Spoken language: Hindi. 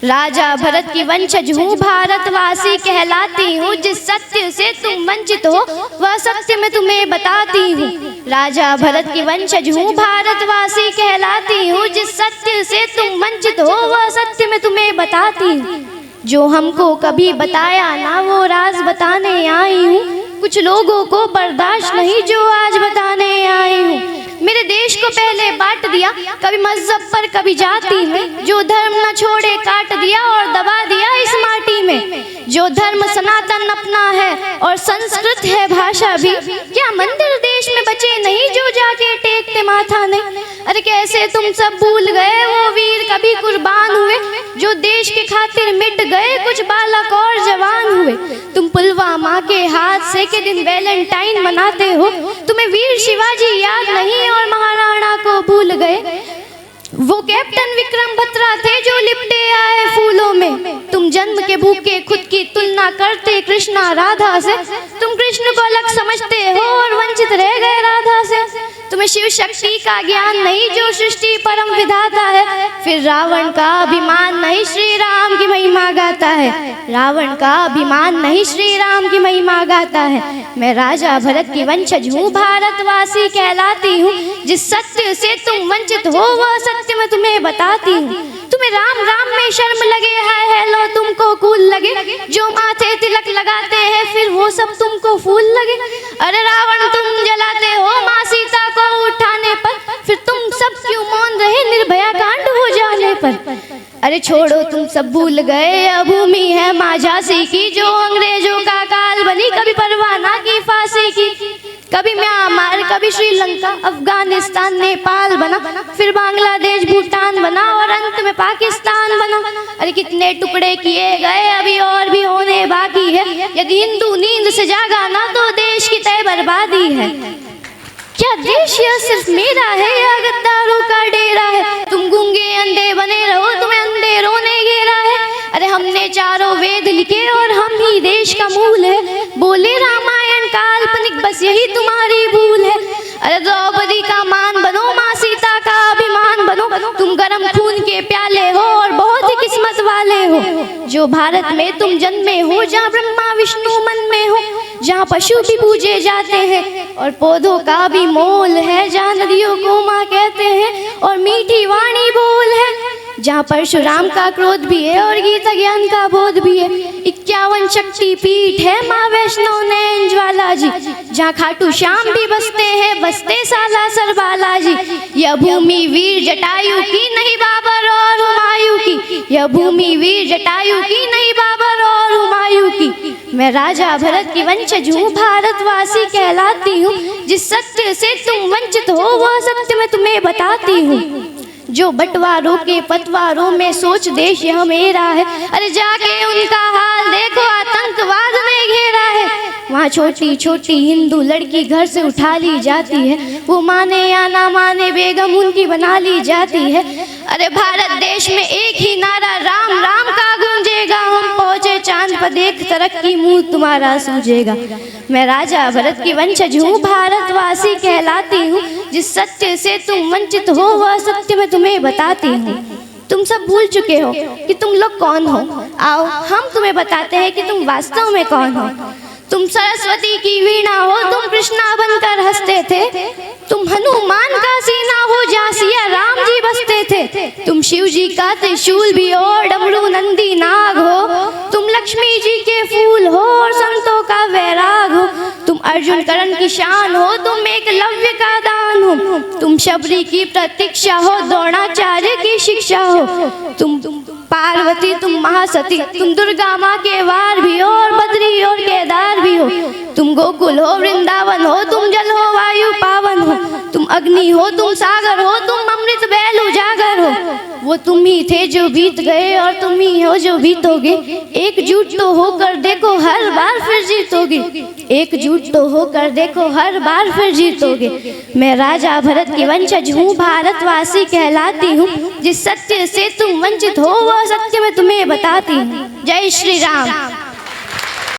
राजा भरत की वंशज हूँ, भारतवासी कहलाती हूँ। जिस सत्य से तुम वंचित हो वह सत्य मैं तुम्हें बताती हूँ। राजा भरत की वंशज हूँ, भारतवासी कहलाती हूँ। जिस सत्य से तुम वंचित हो वह सत्य मैं तुम्हें बताती हूँ। जो हमको कभी बताया ना वो राज बताने आई हूँ। कुछ लोगों को बर्दाश्त नहीं जो आज बताने आई हूँ। मेरे देश को पहले बांट दिया, कभी मजहब पर कभी जाति में। जो धर्म न छोड़े काट दिया और दबा दिया इस माटी में। जो धर्म सनातन अपना है और संस्कृत है भाषा भी। क्या मंदिर देश में बचे नहीं जो जाके टेकते माथा नहीं। अरे कैसे तुम सब भूल गए वो वीर कभी कुर्बान हुए, जो देश के खातिर मिट गए कुछ बालक और जवान हुए। तुम पुलवामा के हादसे के दिन वैलेंटाइन मनाते हो। तुम्हें वीर शिवाजी याद नहीं और महाराणा को भूल गए। वो कैप्टन विक्रम बत्रा थे जो लिपटे आए फूलों में। तुम जन्म के भूखे खुद की तुलना करते कृष्णा राधा से। तुम कृष्ण को अलग समझते हो और वंचित रह गए राधा से। तुम्हें शिव शक्ति का ज्ञान नहीं जो सृष्टि परम विधाता है। फिर रावण का अभिमान नहीं श्री राम की महिमा गाता है। रावण का अभिमान नहीं श्री राम की महिमा गाता है। मैं राजा भरत की वंशज हूँ, भारतवासी कहलाती हूँ। जिस सत्य से तुम वंचित हो वह सत्य मैं तुम्हें बताती हूँ। तुम्हें राम राम में शर्म लगे, हाय हेलो तुमको कूल लगे। जो माथे तिलक लगाते हैं फिर वो सब तुमको फूल लगे। अरे रावण तुम जलाते हो माँ सीता को उठाने पर, फिर तुम सब क्यों मौन रहे निर्भया कांड हो जाने पर। अरे छोड़ो तुम सब भूल गए यह भूमि है माँ झांसी की, जो अंग्रेजों का काल बनी। कभी परवाना की फांसी की, कभी म्यांमार कभी श्रीलंका अफगानिस्तान नेपाल बना, फिर बांग्लादेश भूटान बना और अंत में पाकिस्तान बना। अरे कितने टुकड़े किए गए अभी और भी होने बाकी है। यदि हिंदू नींद से जागा ना तो देश की तय बर्बादी है। क्या देश यह सिर्फ मेरा है या गद्दारों का डेरा है। तुम गूंगे अंधे बने रहो तुम्हें अंधेरों ने घेरा है। अरे हमने चारों वेद लिखे और हम ही देश का मूल है। बोले रामायण काल्पनिक बस यही तुम्हारी भूल है। अरे द्रौपदी का मान बनो माँ सीता का अभिमान बनो। तुम गरम खून के प्याले हो और बहुत ही किस्मत वाले हो। जो भारत में तुम जन्मे हो जहाँ ब्रह्मा विष्णु मन में हो। जहाँ पशु भी पूजे जाते हैं और पौधों का भी मोल है। जहाँ नदियों को माँ कहते हैं और मीठी वाणी बोल है। जहाँ परशुराम का क्रोध भी है और गीता ज्ञान का बोध भी है। 51 शक्ति पीठ है माँ वैष्णो नैन ज्वाला जी। जहाँ खाटू श्याम भी बसते हैं बसते सालासर बालाजी। यह भूमि वीर जटायु की नहीं बाबर और हुमायूं की। यह भूमि वीर जटायु की नहीं बाबर और हुमायूं की। मैं राजा भरत की वंशज हूँ, भारतवासी कहलाती हूँ। जिस सत्य से तुम वंचित हो वह सत्य मैं तुम्हें बताती हूँ। जो बंटवारों के पतवारों में सोच देश यह मेरा है। अरे जाके उनका हाल देखो आतंकवाद ने घेरा है। वहाँ छोटी छोटी हिंदू लड़की घर से उठा ली जाती है। वो माने या ना माने बेगम उनकी बना ली जाती है। अरे भारत देश में एक ही नारा राम राम का गूंजेगा। हम पहुँचे चांद पर देख तरक्की मुँह तुम्हारा सूझेगा। मैं राजा भरत की वंशज हूँ, भारतवासी कहलाती हूँ। जिस सत्य से तुम वंचित हो वह सत्य मैं तुम्हें बताती हूँ। तुम सब भूल चुके हो कि तुम लोग कौन हो। आओ हम तुम्हें बताते हैं कि तुम वास्तव में कौन हो। तुम सरस्वती की वीणा हो, तुम कृष्णा बनकर हंसते थे। तुम हनुमान का सीना हो जहाँ सिया राम जी बसते थे। तुम शिव जी का त्रिशूल भी हो और डमरू नंदी नाग हो। तुम लक्ष्मी जी के फूल हो और संतों का वैराग हो। तुम अर्जुन कर्ण की शान हो, तुम एकलव्य का दान हो। तुम शबरी की प्रतीक्षा हो, द्रोणाचार्य की शिक्षा हो। तुम पार्वती तुम महासती, तुम दुर्गा माँ के वार भी हो और बद्री और केदार भी हो। तुम गोकुल हो वृंदावन हो, तुम जल हो वायु पावन हो। तुम अग्नि हो तुम सागर हो, तुम अमृत बैल उजागर हो। वो तुम ही थे जो बीत गए और तुम ही हो जो बीतोगे। एकजुट तो होकर देखो हर बार फिर जीतोगे। एकजुट तो होकर देखो हर बार फिर जीतोगे। मैं राजा भरत की वंशज हूँ, भारतवासी कहलाती हूँ। जिस सत्य से तुम वंचित हो वह सत्य मैं तुम्हें बताती हूँ। जय श्री राम।